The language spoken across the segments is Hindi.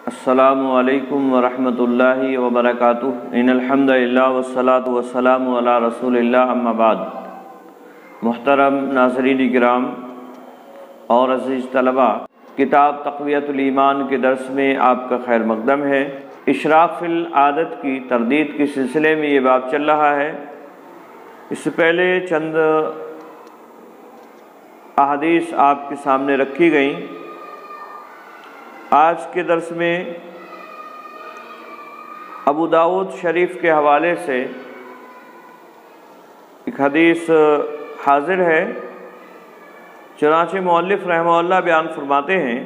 अस्सलामु अलैकुम वरहमतुल्लाहि वबरकातुहू। इन्नल हम्दुलिल्लाह वस्सलातु वस्सलामु अला रसूलिल्लाह अम्मा बाद। मुहतरम नाज़रीन किराम और अज़ीज़ तलबा, किताब तक़वियतुल ईमान के दर्स में आपका खैर मक़दम है। इशराक़ फ़िल आदत की तरदीद के सिलसिले में ये बाब चल रहा है। इससे पहले चंद अहादीस आपके सामने रखी गई। आज के दर्स में अबू दाऊद शरीफ के हवाले से एक हदीस हाजिर है। चुनांचे मुअल्लिफ़ रहमहुल्लाह बयान फरमाते हैं,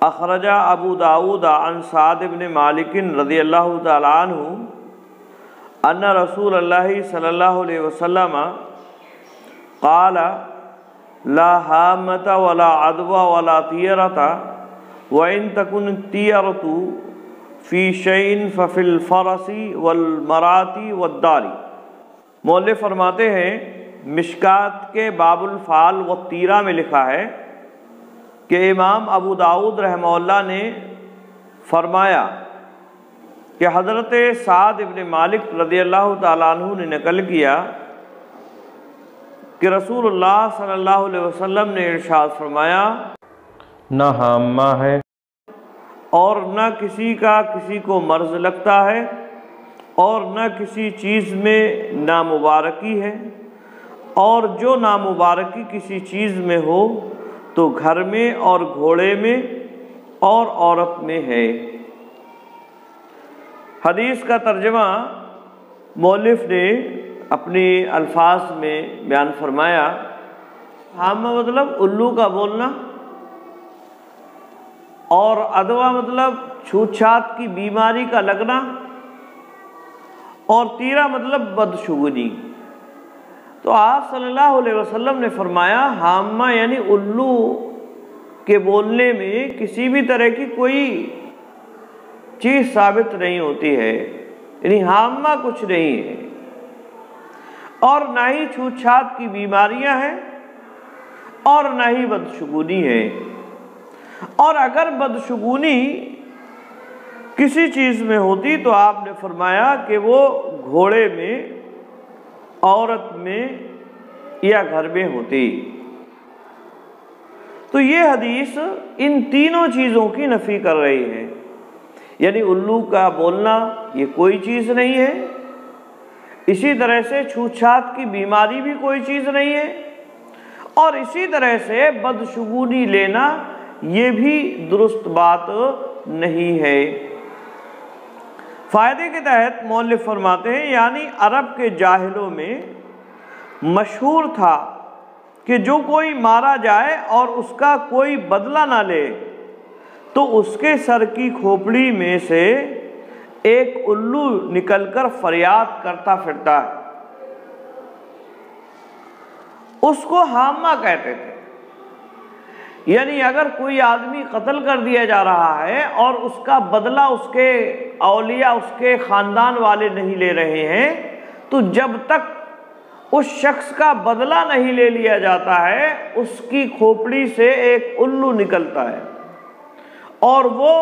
अखरजा अबू दाऊद अन साद इब्न मालिक रज़ियल्लाहु तआला अन्हु अन्ना रसूलल्लाहि सल्लल्लाहु अलैहि वसल्लम क़ाल ला हामता वला अदवा वला तियरता व इन तकुन तियरतु फ़ी शैइन फ़िल फ़रसी वल मराती वद्दारी। मौलिफ़ फरमाते हैं, मिशकात के बाबुल फ़ाल व तीरा में लिखा है कि इमाम अबू दाऊद रहमहुल्लाह ने फरमाया कि हज़रत साद इब्न मालिक रज़ियल्लाहु तआला अन्हु ने नकल किया कि रसूलुल्लाह सल्लल्लाहु अलैहि वसल्लम ने इरशाद फरमाया, न हाम्मा है और न किसी का किसी को मर्ज़ लगता है और न किसी चीज़ में नामुबारकी है, और जो नामुबारकी किसी चीज़ में हो तो घर में और घोड़े में और औरत में है। हदीस का तर्जमा मौलिफ़ ने अपने अल्फाज में बयान फरमाया। हामा मतलब उल्लू का बोलना, और अदवा मतलब छूत-छात की बीमारी का लगना, और तीरा मतलब बदशुगुनी। तो आप सल्लल्लाहु अलैहि वसल्लम ने फरमाया, हामा यानी उल्लू के बोलने में किसी भी तरह की कोई चीज़ साबित नहीं होती है, यानी हामा कुछ नहीं है, और ना ही छूत-छात की बीमारियां हैं और ना ही बदशुगुनी है। और अगर बदशुगुनी किसी चीज़ में होती तो आपने फरमाया कि वो घोड़े में, औरत में या घर में होती। तो ये हदीस इन तीनों चीज़ों की नफ़ी कर रही है, यानी उल्लू का बोलना ये कोई चीज़ नहीं है, इसी तरह से छूत-छात की बीमारी भी कोई चीज़ नहीं है, और इसी तरह से बदशुगुनी लेना ये भी दुरुस्त बात नहीं है। फ़ायदे के तहत मौलिफ़ फरमाते हैं, यानी अरब के जाहिलों में मशहूर था कि जो कोई मारा जाए और उसका कोई बदला ना ले तो उसके सर की खोपड़ी में से एक उल्लू निकलकर फरियाद करता फिरता है। उसको हामा कहते थे। यानी अगर कोई आदमी कत्ल कर दिया जा रहा है और उसका बदला उसके औलिया, उसके ख़ानदान वाले नहीं ले रहे हैं, तो जब तक उस शख्स का बदला नहीं ले लिया जाता है, उसकी खोपड़ी से एक उल्लू निकलता है और वो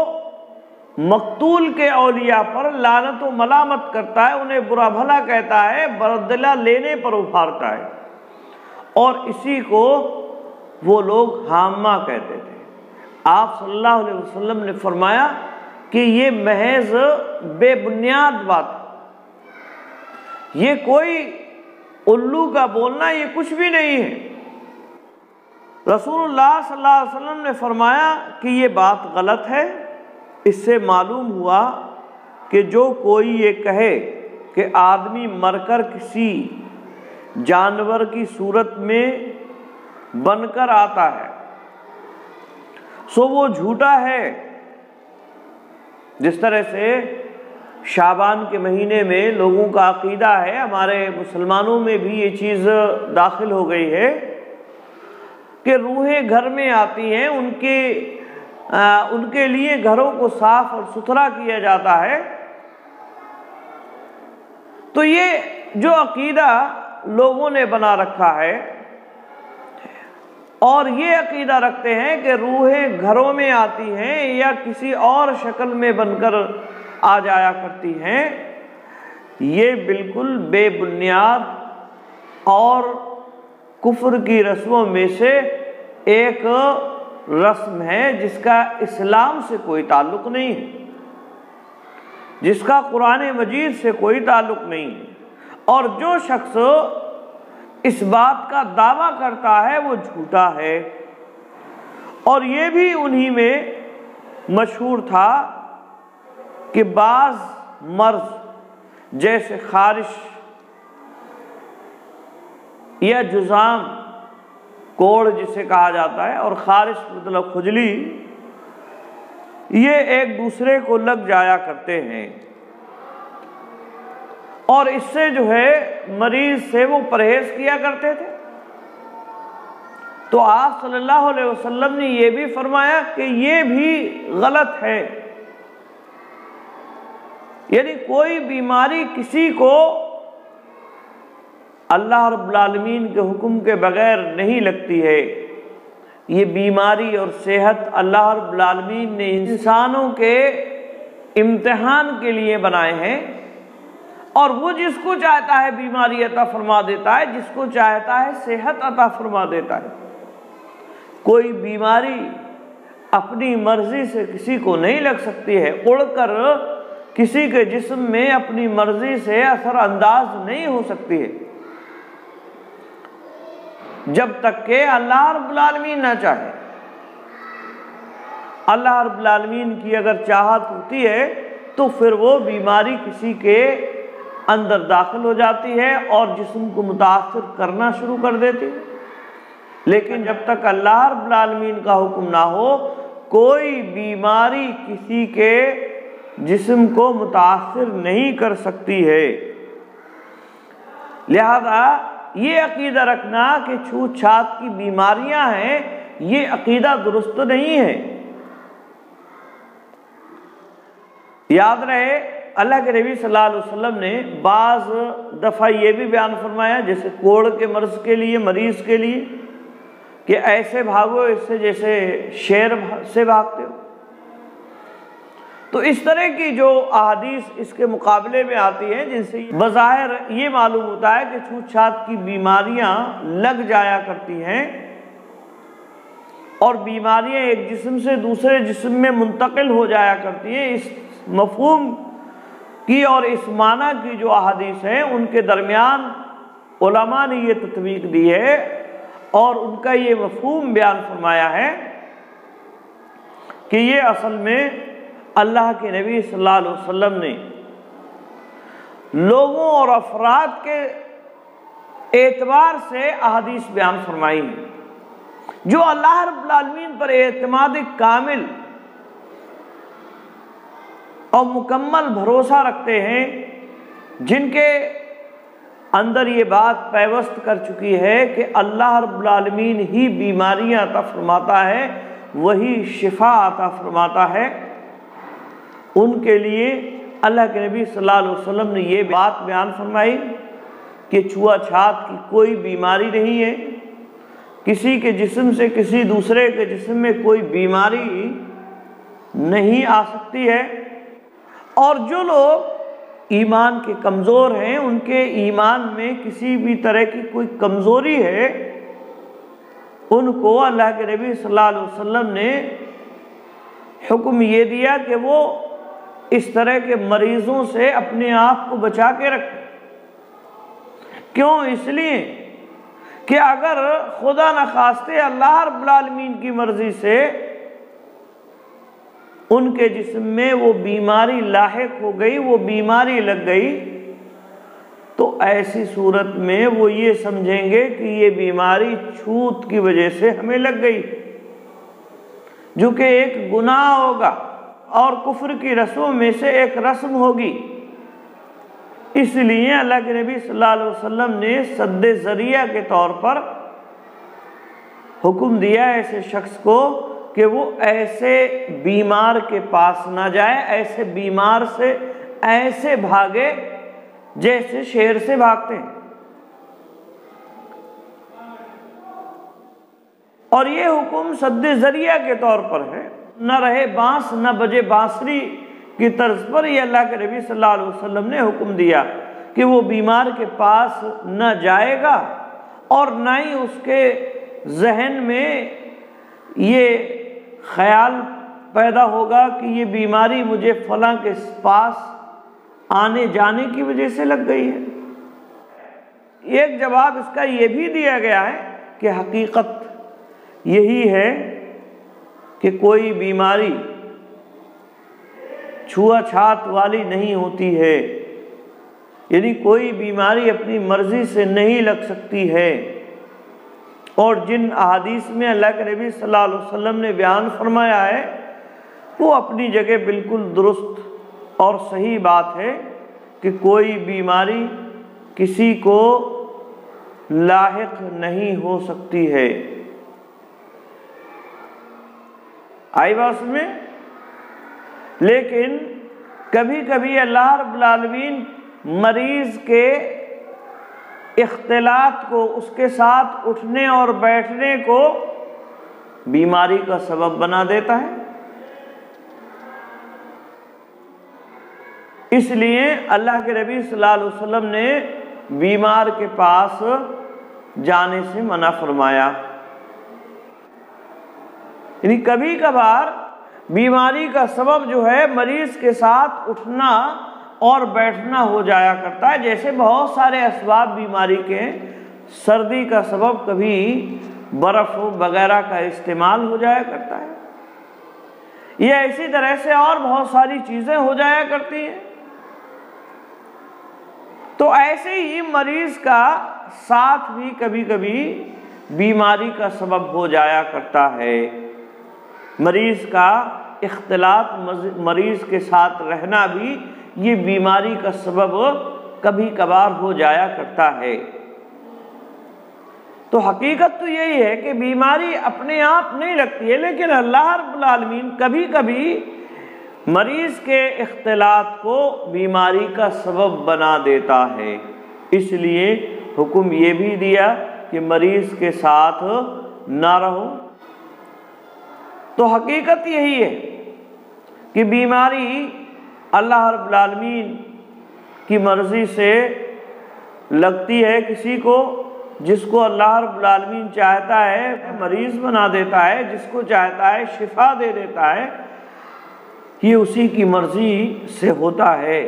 मकतूल के औलिया पर लानत व मलामत करता है, उन्हें बुरा भला कहता है, बदला लेने पर उभारता है, और इसी को वो लोग हामा कहते थे। आप सल्लल्लाहु अलैहि वसल्लम ने फरमाया कि ये महज बेबुनियाद बात है, ये कोई उल्लू का बोलना ये कुछ भी नहीं है। रसूलुल्लाह सल्लल्लाहु अलैहि वसल्लम ने फरमाया कि ये बात गलत है। इससे मालूम हुआ कि जो कोई ये कहे कि आदमी मरकर किसी जानवर की सूरत में बनकर आता है, सो वो झूठा है। जिस तरह से शाबान के महीने में लोगों का अकीदा है, हमारे मुसलमानों में भी ये चीज़ दाखिल हो गई है कि रूहें घर में आती हैं, उनके लिए घरों को साफ और सुथरा किया जाता है। तो ये जो अकीदा लोगों ने बना रखा है, और ये अकीदा रखते हैं कि रूहें घरों में आती हैं या किसी और शक्ल में बनकर आ जाया करती हैं, ये बिल्कुल बेबुनियाद और कुफ्र की रस्मों में से एक रस्म है जिसका इस्लाम से कोई ताल्लुक नहीं है, जिसका कुरान मजीद से कोई ताल्लुक नहीं है। और जो शख्स इस बात का दावा करता है वो झूठा है। और ये भी उन्हीं में मशहूर था कि बाज़ मर्ज जैसे खारिश या जुज़ाम, कोढ़ जिसे कहा जाता है, और खारिश मतलब खुजली, ये एक दूसरे को लग जाया करते हैं और इससे जो है मरीज से वो परहेज किया करते थे। तो आप सल्लल्लाहु अलैहि वसल्लम ने ये भी फरमाया कि ये भी गलत है, यानी कोई बीमारी किसी को अल्लाह रब्बुल आलमीन के हुक्म के बगैर नहीं लगती है। ये बीमारी और सेहत अल्लाह रब्बुल आलमीन ने इंसानों के इम्तिहान के लिए बनाए हैं और वो जिसको चाहता है बीमारी अता फरमा देता है, जिसको चाहता है सेहत अता फरमा देता है। कोई बीमारी अपनी मर्जी से किसी को नहीं लग सकती है, उड़कर किसी के जिस्म में अपनी मर्जी से असर अंदाज नहीं हो सकती है जब तक के अल्लाह रब्बुल आलमीन ना चाहे। अल्लाह रब्बुल आलमीन की अगर चाहत होती है तो फिर वो बीमारी किसी के अंदर दाखिल हो जाती है और जिस्म को मुतासिर करना शुरू कर देती है। लेकिन जब तक अल्लाह रब्बुल आलमीन का हुक्म ना हो, कोई बीमारी किसी के जिस्म को मुतासिर नहीं कर सकती है। लिहाजा ये अकीदा रखना कि छूत छात की बीमारियां हैं, ये अकीदा दुरुस्त नहीं है। याद रहे अल्लाह के नबी सल्लल्लाहु अलैहि वसल्लम ने बाज़ दफ़ा ये भी बयान फरमाया, जैसे कोढ़ के मर्ज के लिए, मरीज के लिए, कि ऐसे भागो इससे जैसे शेर से भागते हो। तो इस तरह की जो अहादीस इसके मुकाबले में आती हैं, जिनसे बज़ाहिर ये मालूम होता है कि छूत छात की बीमारियां लग जाया करती हैं और बीमारियां एक जिस्म से दूसरे जिस्म में मुंतकिल हो जाया करती हैं, इस मफहूम की और इस माना की जो अहादीस हैं उनके दरमियान उलमा ने ये तत्वीक दी है और उनका ये मफहूम बयान फरमाया है कि ये असल में अल्लाह के नबी सल्लल्लाहु अलैहि वसल्लम ने लोगों और अफराद के एतबार से अहादीस बयान फरमाई है। जो अल्लाह रब्बुल आलमीन पर एतमाद कामिल और मुकम्मल भरोसा रखते हैं, जिनके अंदर ये बात पैवस्त कर चुकी है कि अल्लाह रब्बुल आलमीन ही बीमारियां अता फरमाता है, वही शिफा अता फरमाता है, उनके लिए अल्लाह के नबी सल्लल्लाहु अलैहि वसल्लम ने ये बात बयान फरमाई कि छुआछात की कोई बीमारी नहीं है। किसी के जिस्म से किसी दूसरे के जिस्म में कोई बीमारी नहीं आ सकती है। और जो लोग ईमान के कमज़ोर हैं, उनके ईमान में किसी भी तरह की कोई कमज़ोरी है, उनको अल्लाह के नबी सल्लल्लाहु अलैहि वसल्लम ने हुक्म ये दिया कि वो इस तरह के मरीजों से अपने आप को बचा के रखें। क्यों? इसलिए कि अगर खुदा न खास्ते अल्लाह रब्बुल आलमीन की मर्जी से उनके जिस्म में वो बीमारी लाहिक हो गई, वो बीमारी लग गई, तो ऐसी सूरत में वो ये समझेंगे कि ये बीमारी छूत की वजह से हमें लग गई, जो कि एक गुनाह होगा और कुफ्र की रस्मों में से एक रस्म होगी। इसलिए अल्लाह के नबी सल्लल्लाहु अलैहि वसल्लम ने सद्दे ज़रिया के तौर पर हुक्म दिया ऐसे शख्स को कि वो ऐसे बीमार के पास ना जाए, ऐसे बीमार से ऐसे भागे जैसे शेर से भागते हैं। और ये हुक्म सद्दे ज़रिया के तौर पर है, न रहे बांस न बजे बांसुरी की तर्ज पर ये अल्लाह के नबी सल्लल्लाहु अलैहि वसल्लम ने हुक्म दिया कि वो बीमार के पास न जाएगा और न ही उसके जहन में ये ख्याल पैदा होगा कि ये बीमारी मुझे फलां के पास आने जाने की वजह से लग गई है। एक जवाब इसका ये भी दिया गया है कि हकीकत यही है कि कोई बीमारी छुआछात वाली नहीं होती है, यानी कोई बीमारी अपनी मर्जी से नहीं लग सकती है। और जिन अहादीस में अल्लाह के नबी सल्लल्लाहु अलैहि वसल्लम ने बयान फरमाया है वो अपनी जगह बिल्कुल दुरुस्त और सही बात है कि कोई बीमारी किसी को लाहिक नहीं हो सकती है। आई बात में, लेकिन कभी कभी अल्लाह रब्बुल आलमीन मरीज के इख्तिलात को, उसके साथ उठने और बैठने को बीमारी का सबब बना देता है। इसलिए अल्लाह के नबी सल्लल्लाहु अलैहि वसल्लम ने बीमार के पास जाने से मना फरमाया। यानी कभी कभार बीमारी का सबब जो है मरीज के साथ उठना और बैठना हो जाया करता है। जैसे बहुत सारे असबाब बीमारी के, सर्दी का सबब कभी बर्फ वगैरह का इस्तेमाल हो जाया करता है, या इसी तरह से और बहुत सारी चीज़ें हो जाया करती हैं। तो ऐसे ही मरीज का साथ भी कभी कभी बीमारी का सबब हो जाया करता है। मरीज का इख्तिलात, मरीज के साथ रहना भी ये बीमारी का सबब कभी कभार हो जाया करता है। तो हकीकत तो यही है कि बीमारी अपने आप नहीं लगती है, लेकिन अल्लाह रब्बुल आलमीन कभी कभी मरीज के इख्तिलात को बीमारी का सबब बना देता है। इसलिए हुक्म ये भी दिया कि मरीज के साथ ना रहो। तो हकीकत यही है कि बीमारी अल्लाह रब्बुल आलमीन की मर्ज़ी से लगती है किसी को। जिसको अल्लाह रब्बुल आलमीन चाहता है मरीज़ बना देता है, जिसको चाहता है शिफा दे देता है, ये उसी की मर्ज़ी से होता है।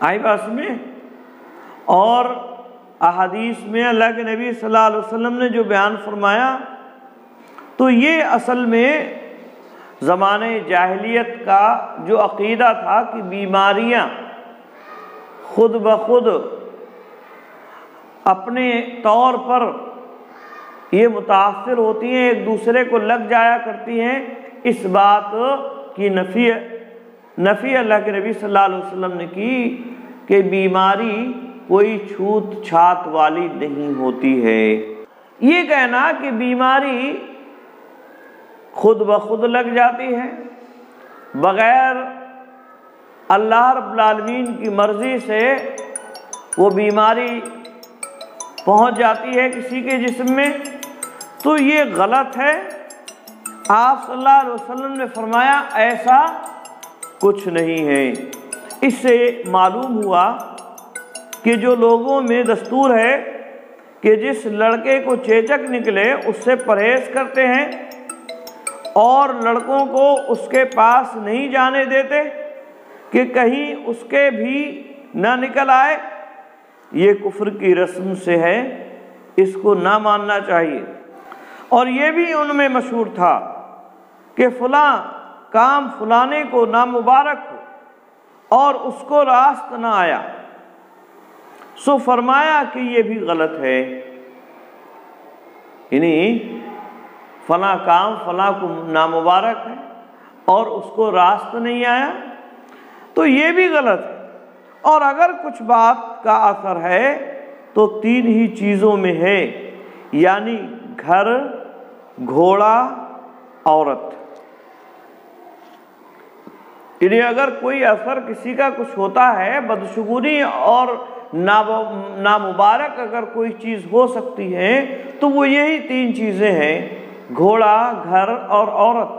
आई बात में। और अहादीस में अल्लाह के नबी सल्लल्लाहु अलैहि वसल्लम ने जो बयान फरमाया, तो ये असल में ज़माने जाहिलियत का जो अक़ीदा था कि बीमारियां खुद ब खुद अपने तौर पर ये मुतासिर होती हैं, एक दूसरे को लग जाया करती हैं, इस बात की नफ़ी अल्लाह के नबी सल्लल्लाहु अलैहि वसल्लम ने की कि बीमारी कोई छूत छात वाली नहीं होती है। ये कहना कि बीमारी खुद ब खुद लग जाती है, बग़ैर अल्लाह रब्बुल आलमीन की मर्ज़ी से वो बीमारी पहुंच जाती है किसी के जिस्म में, तो ये गलत है। आप सल्लल्लाहु अलैहि वसल्लम ने फरमाया ऐसा कुछ नहीं है। इससे मालूम हुआ कि जो लोगों में दस्तूर है कि जिस लड़के को चेचक निकले उससे परहेज़ करते हैं और लड़कों को उसके पास नहीं जाने देते कि कहीं उसके भी ना निकल आए, ये कुफ्र की रस्म से है, इसको ना मानना चाहिए। और ये भी उनमें मशहूर था कि फ़लाँ काम फलाने को नामुबारक हो और उसको रास्त ना आया, सो फरमाया कि ये भी गलत है। यानी फलां काम फलां को नामुबारक है और उसको रास्त नहीं आया, तो ये भी गलत है। और अगर कुछ बात का असर है तो तीन ही चीज़ों में है, यानी घर, घोड़ा, औरत। यानी अगर कोई असर किसी का कुछ होता है, बदशुगुनी और नामुबारक अगर कोई चीज़ हो सकती है तो वो यही 3 चीज़ें हैं, घोड़ा, घर और औरत।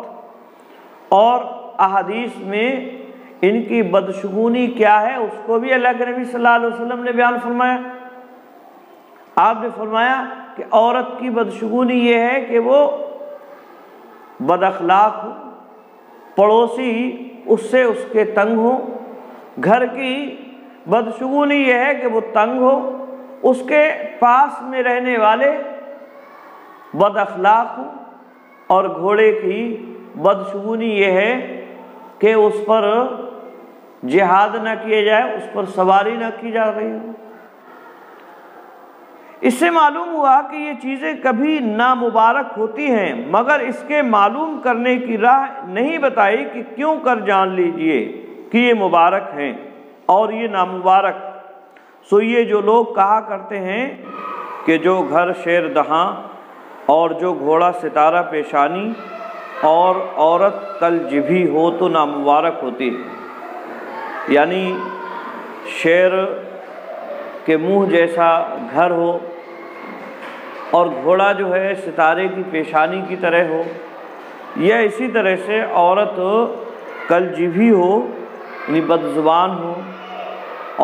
और अहादीस में इनकी बदशगुनी क्या है उसको भी अल्लाह के नबी सल्लल्लाहु अलैहि वसल्लम ने बयान फरमाया। आपने फरमाया कि औरत की बदशगुनी ये है कि वो बदअखलाक हो, पड़ोसी उससे उसके तंग हो। घर की बदशगुनी ये है कि वो तंग हो, उसके पास में रहने वाले बदअखलाक हो। और घोड़े की बदशगुनी ये है कि उस पर जिहाद न किए जाए, उस पर सवारी न की जा रही हो। इससे मालूम हुआ कि ये चीज़ें कभी नामुबारक होती हैं, मगर इसके मालूम करने की राह नहीं बताई कि क्यों कर जान लीजिए कि ये मुबारक हैं और ये नामुबारक। सो ये जो लोग कहा करते हैं कि जो घर शेर दहां और जो घोड़ा सितारा पेशानी और औरत कल जिभी हो तो नामुबारक होती है, यानी शेर के मुंह जैसा घर हो और घोड़ा जो है सितारे की पेशानी की तरह हो, या इसी तरह से औरत कल जिभी हो यानी बदजुबान हो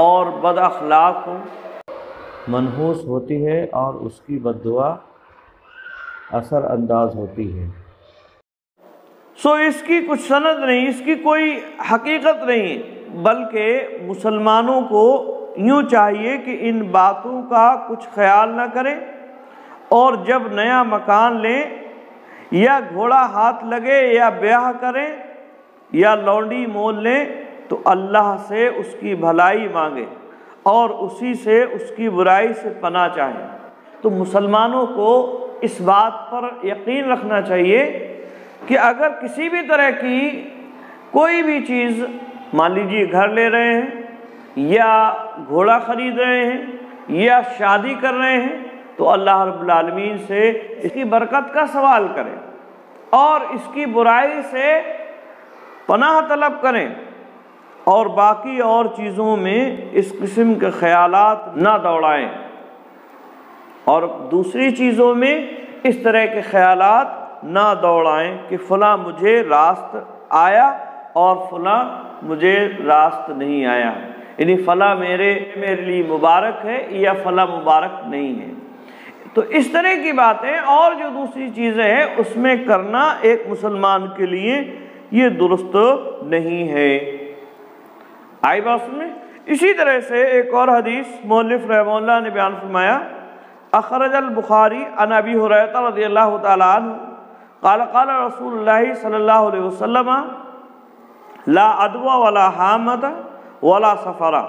और बद अखलाक हो, मनहूस होती है और उसकी बद्दुआ असर अंदाज होती है। सो इसकी कुछ सनद नहीं, इसकी कोई हकीकत नहीं, बल्कि मुसलमानों को यूँ चाहिए कि इन बातों का कुछ ख्याल न करें और जब नया मकान लें या घोड़ा हाथ लगे या ब्याह करें या लौंडी मोल लें तो अल्लाह से उसकी भलाई मांगे और उसी से उसकी बुराई से पनाह चाहें। तो मुसलमानों को इस बात पर यकीन रखना चाहिए कि अगर किसी भी तरह की कोई भी चीज़, मान लीजिए घर ले रहे हैं या घोड़ा ख़रीद रहे हैं या शादी कर रहे हैं, तो अल्लाह रब्बुल आलमीन से इसकी बरकत का सवाल करें और इसकी बुराई से पनाह तलब करें और बाकी और चीज़ों में इस किस्म के ख़यालात ना दौड़ाएं और दूसरी चीज़ों में इस तरह के ख़यालात ना दौड़ाएं कि फ़लाँ मुझे रास्त आया और फ़लाँ मुझे रास्त नहीं आया, यानी फ़लाँ मेरे लिए मुबारक है या फ़लाँ मुबारक नहीं है। तो इस तरह की बातें और जो दूसरी चीज़ें हैं उसमें करना एक मुसलमान के लिए ये दुरुस्त नहीं है। आई बात में इसी तरह से एक और हदीस मौलिफ रहमहुल्लाह ने बयान फरमाया, अखरजल बुखारी अन अबी हुरैरा रज़ियल्लाहु तआला अन्हु क़ाल क़ाल रसूलुल्लाह सल्लल्लाहु अलैहि वसल्लम ला अदवा वला हामत वला सफ़रा।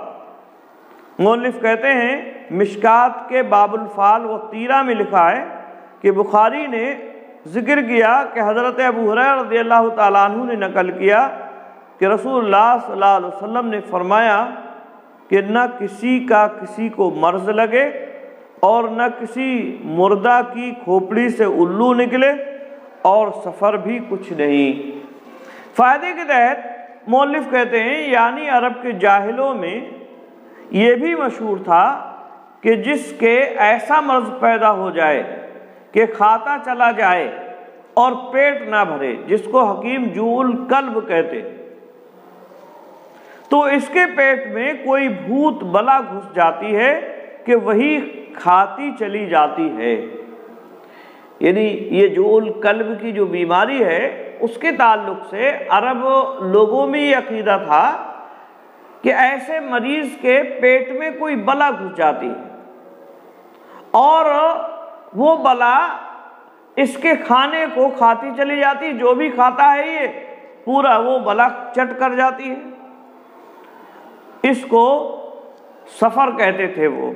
मौलिफ कहते हैं मिशकात के बाबुल फाल व तीरा में लिखा है कि बुखारी ने जिक्र किया कि हज़रत अबू हुरैरा रज़ियल्लाहु तआला अन्हु ने नकल किया कि रसूलुल्लाह सल्लल्लाहु अलैहि वसल्लम ने फरमाया कि न किसी का किसी को मर्ज़ लगे और न किसी मुर्दा की खोपड़ी से उल्लू निकले और सफ़र भी कुछ नहीं। फ़ायदे के तहत मौलिफ कहते हैं यानी अरब के जाहिलों में ये भी मशहूर था कि जिसके ऐसा मर्ज़ पैदा हो जाए कि खाता चला जाए और पेट ना भरे, जिसको हकीम जूल कल्ब कहते, तो इसके पेट में कोई भूत बला घुस जाती है कि वही खाती चली जाती है। यानी ये जूल कल्ब की जो बीमारी है उसके ताल्लुक से अरब लोगों में ये अकीदा था कि ऐसे मरीज के पेट में कोई बला घुस जाती है और वो बला इसके खाने को खाती चली जाती, जो भी खाता है ये पूरा वो बला चट कर जाती है। इसको सफ़र कहते थे वो।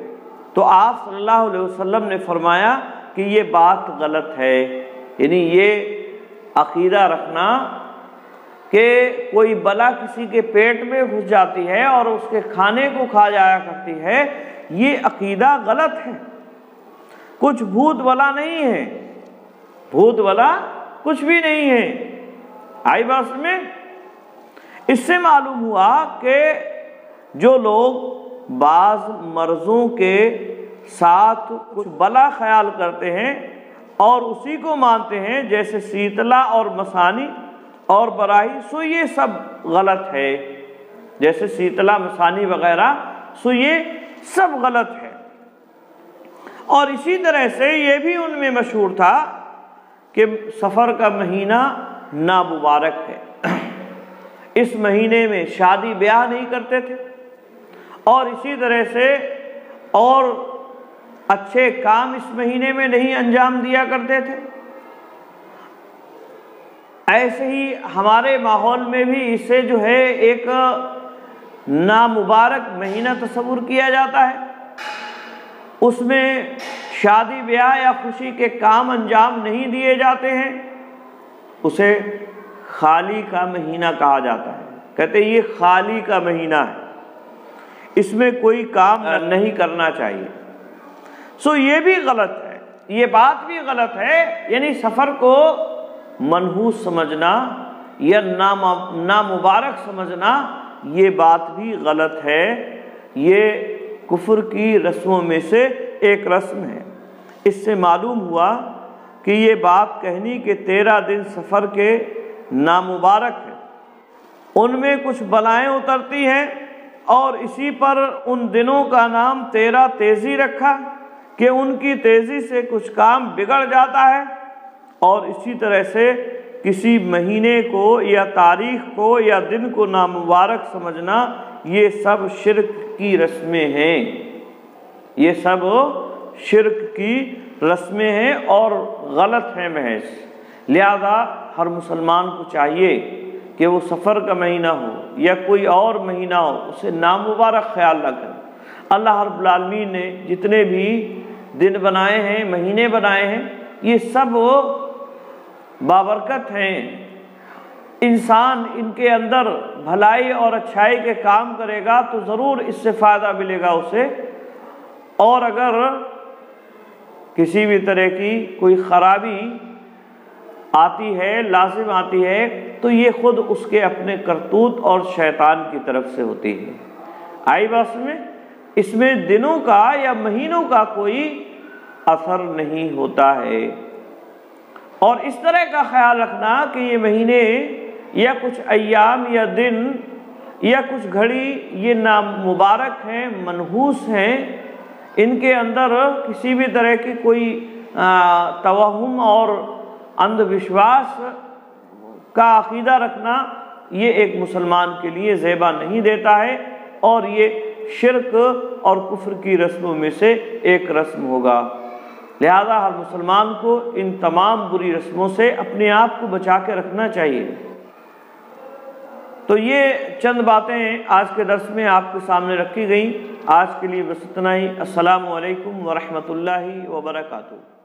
तो आप सल्लल्लाहु अलैहि वसल्लम ने फरमाया कि ये बात गलत है, यानी ये अकीदा रखना कि कोई बला किसी के पेट में घुस जाती है और उसके खाने को खा जाया करती है, ये अकीदा गलत है। कुछ भूत बला नहीं है, भूत बला कुछ भी नहीं है। आई बात में इससे मालूम हुआ कि जो लोग बाज़ मर्ज़ों के साथ कुछ भला ख्याल करते हैं और उसी को मानते हैं, जैसे शीतला और मसानी और बराही, सो ये सब गलत है। जैसे शीतला मसानी वगैरह, सो ये सब गलत है। और इसी तरह से ये भी उनमें मशहूर था कि सफ़र का महीना नामुबारक है, इस महीने में शादी ब्याह नहीं करते थे और इसी तरह से और अच्छे काम इस महीने में नहीं अंजाम दिया करते थे। ऐसे ही हमारे माहौल में भी इसे जो है एक नामुबारक महीना तस्वुर किया जाता है, उसमें शादी ब्याह या खुशी के काम अंजाम नहीं दिए जाते हैं, उसे खाली का महीना कहा जाता है। कहते ये खाली का महीना है, इसमें कोई काम नहीं करना चाहिए। सो ये भी गलत है, ये बात भी गलत है। यानी सफ़र को मनहूस समझना या नामुबारक समझना, ये बात भी गलत है। ये कुफ्र की रस्मों में से एक रस्म है। इससे मालूम हुआ कि ये बात कहनी कि 13 दिन सफ़र के नामुबारक है, उनमें कुछ बलाएं उतरती हैं और इसी पर उन दिनों का नाम 13 तेज़ी रखा कि उनकी तेज़ी से कुछ काम बिगड़ जाता है। और इसी तरह से किसी महीने को या तारीख को या दिन को नामुबारक समझना, ये सब शिर्क की रस्में हैं, ये सब शिर्क की रस्में हैं और गलत हैं महज। लिहाजा हर मुसलमान को चाहिए कि वो सफ़र का महीना हो या कोई और महीना हो, उसे नामुबारक ख्याल रखें। अल्लाह रब्बुल आलमीन ने जितने भी दिन बनाए हैं, महीने बनाए हैं, ये सब बाबरकत हैं। इंसान इनके अंदर भलाई और अच्छाई के काम करेगा तो ज़रूर इससे फ़ायदा मिलेगा उसे। और अगर किसी भी तरह की कोई ख़राबी आती है, लाजिम आती है, तो ये ख़ुद उसके अपने करतूत और शैतान की तरफ से होती है। आई बात में इसमें दिनों का या महीनों का कोई असर नहीं होता है। और इस तरह का ख्याल रखना कि ये महीने या कुछ अय्याम या दिन या कुछ घड़ी ये नामुबारक हैं, मनहूस हैं, इनके अंदर किसी भी तरह की कोई तवहुम और अंधविश्वास का अकीदा रखना, ये एक मुसलमान के लिए ज़ेबा नहीं देता है और ये शिर्क और कुफ्र की रस्मों में से एक रस्म होगा। लिहाजा हर मुसलमान को इन तमाम बुरी रस्मों से अपने आप को बचा के रखना चाहिए। तो ये चंद बातें आज के दर्स में आपके सामने रखी गई। आज के लिए बस इतना ही। अस्सलामु अलैकुम व रहमतुल्लाहि व बरकातुहू।